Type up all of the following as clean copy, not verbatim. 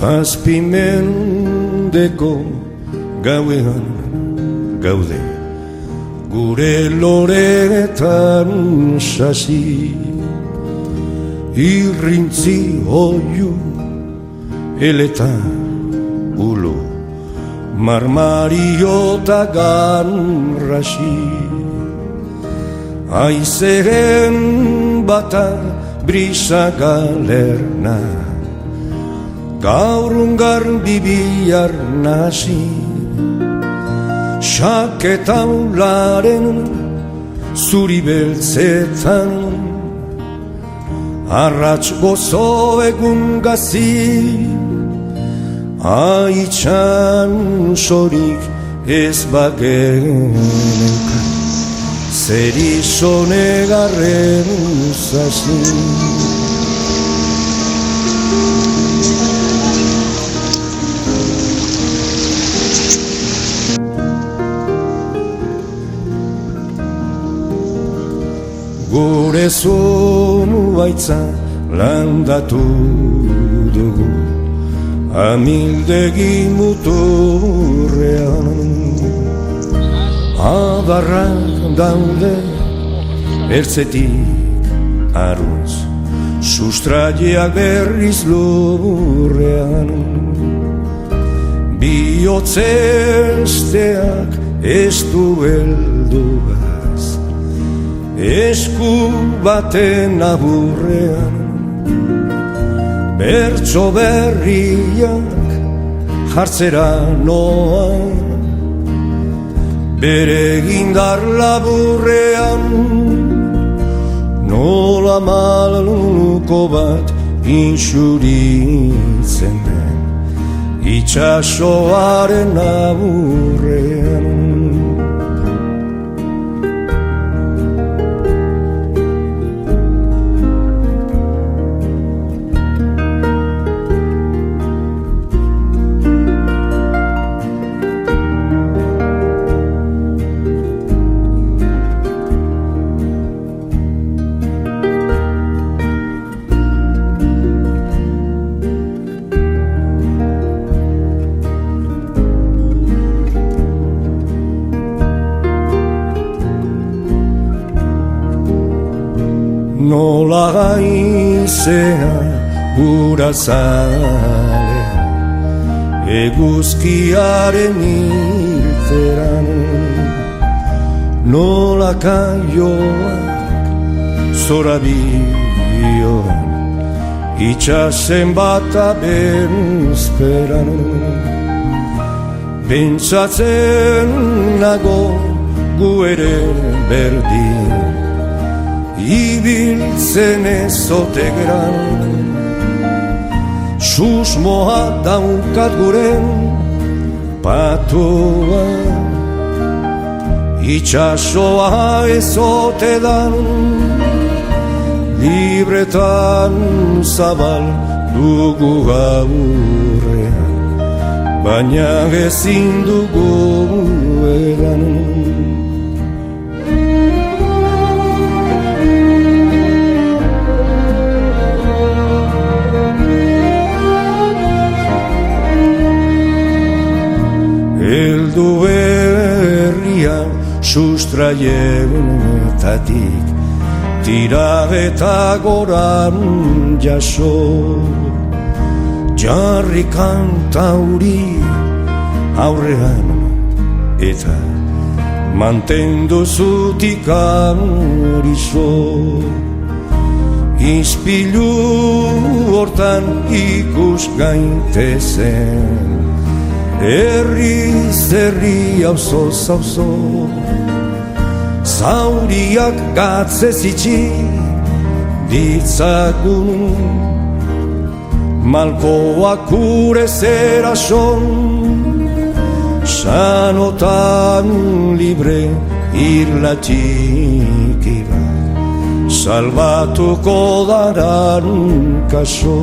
Zazpi mendeko gauean gaude, gure loretan sasi, irrintzi oiu eleta ulo, marmariota ganrasi. Aizeren bata brisa galerna, gaur ungar bibihar nasi. Xaketaularen zuri beltzetan, arrats gozo egun gazi, aitxan sorik ez bageneuka, zer izonegarren zazi. Gure zonu baitza landatu dugu, amildegi muturrean. Abarrak daude ertzetik arruz, sustraiak berriz lurrean. Bihotzesteak ez du helduga, esku baten aburrean. Bertso berriak jartzera noa, bere gindar laburrean. Nola maluko bat insuritzen den, itxasoaren aburrean. Nola gaizea ura zale, eguzkiaren irteran. Nola kaioak zorabioan, itxasen bata bezperan. Pentsatzen nago gu ere berdin, ibiltzen ezote geran. Susmoa daukat guren patua, itxasoa ezote dan. Libretan zabal dugu gaurrean, baina ezin dugu edan. Eldu berria sustraietatik, tira eta goran jaso. Jarri kantauri aurrean eta mantendu zutik arizo. Izpilu hortan ikus gaintezen, herriz herri auzoz auzo. Zauriak gatzez itxi ditzagun, malkoak urez erason. Sanotan libre irlatik bat, salbatuko daran kaso.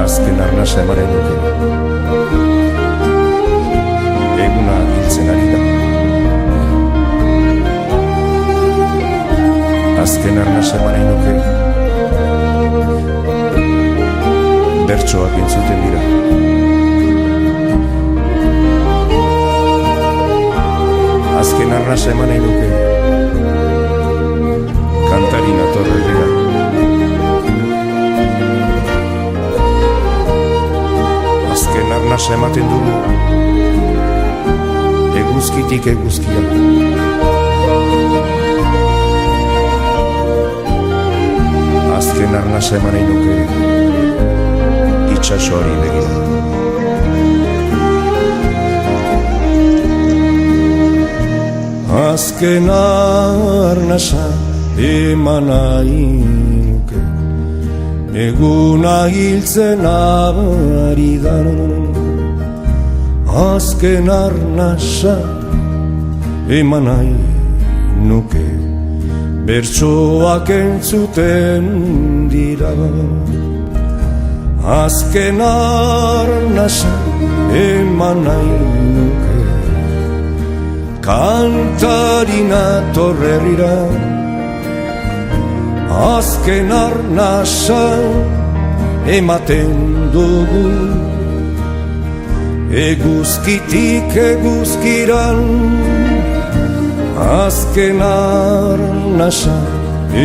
Azken arnasa emaren duke, eguna hiltzen ari da. azken arnaz eman nahi nuke. Bertsoak entzuten dira. Azken arnaz eman nahi nuke. Kantari nator herrira. Azken arnaz ematen dugu, eguzkitik eguzkia. Azken arnaz eman nahi nuke, itxasoari begira. Azken arnaza eman nahi nuke, eguna hiltzen ari da. Azken arnaza eman nahi nuke, bertsoak entzuten dira. Azken arnaza eman nahi nuke, kantari nator herrira. Azken arnaza ematen dugu, eguzkitik eguzkiran. Azken arnaza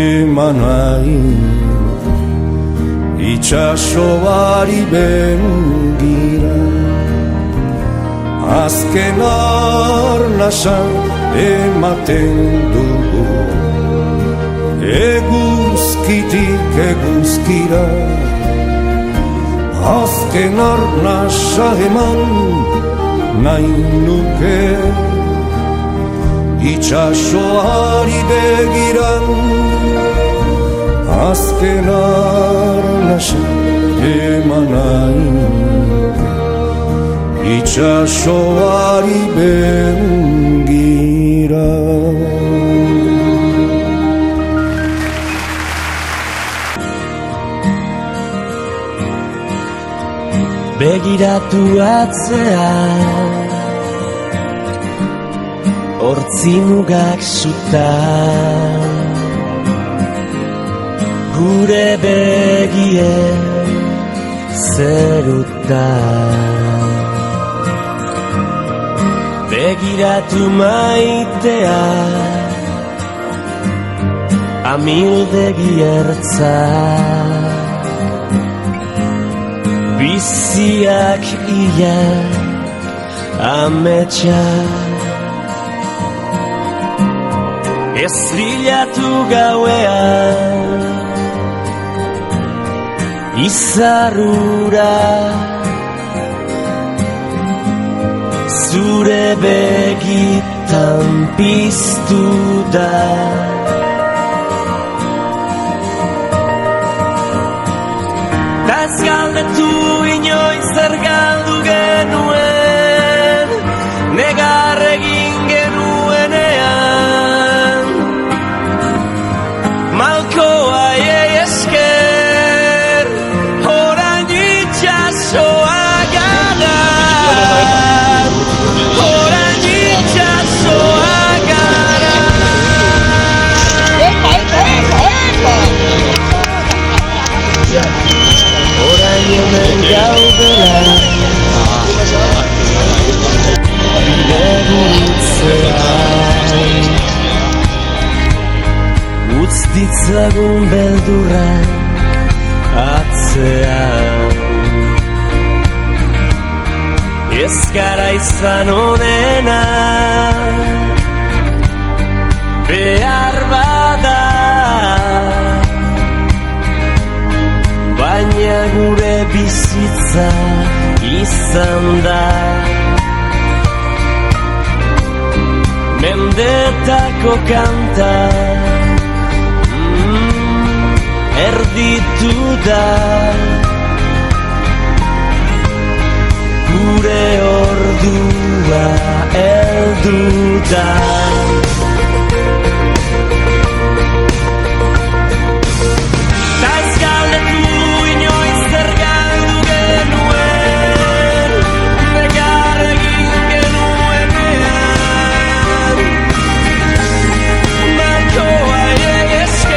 eman nahi nuke, itxasoari begira. Azken arnaza ematen dugu, eguzkitik eguzkira. Azken arnaza eman nahi nuke, itxasoari begiran. Azken arnaza eman nahi nuke, itxasoari begira. Begiratu atzean, hortzi mugak sutan, gure begien zerutan. Begiratu maitea, amildegi ertzan, biziak ia ametsa. Ez bilatu gauean izarrura, zure begitan piztu da. Ez galdetu inoiz zer galdu genuen, negar egin genuenean. Malkoa esker, orain itxasoa gara. Orain itxasoa gara. Orain hemen gaudela, bide gurutzean. Utz ditzagun beldurra atzean. Ez gara izan onena, behar bada, baina gure bizitza izan da. Mendetako kanta erditu da, gure ordua heldu da. Esker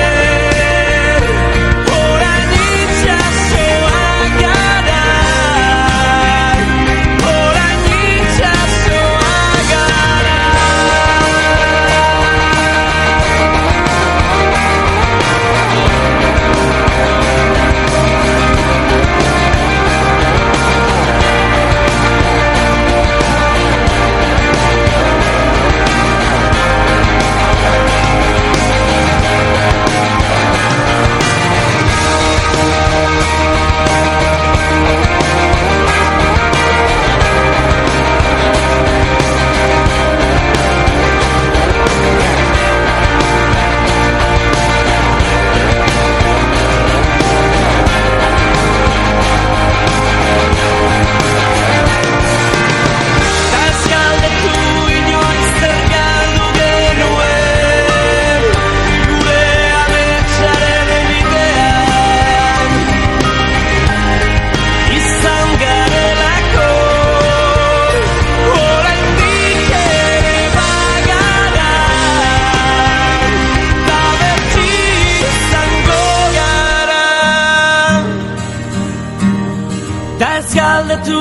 galdetu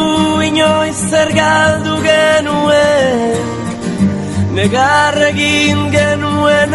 inoiz zer galdu genuen, negar egin genuen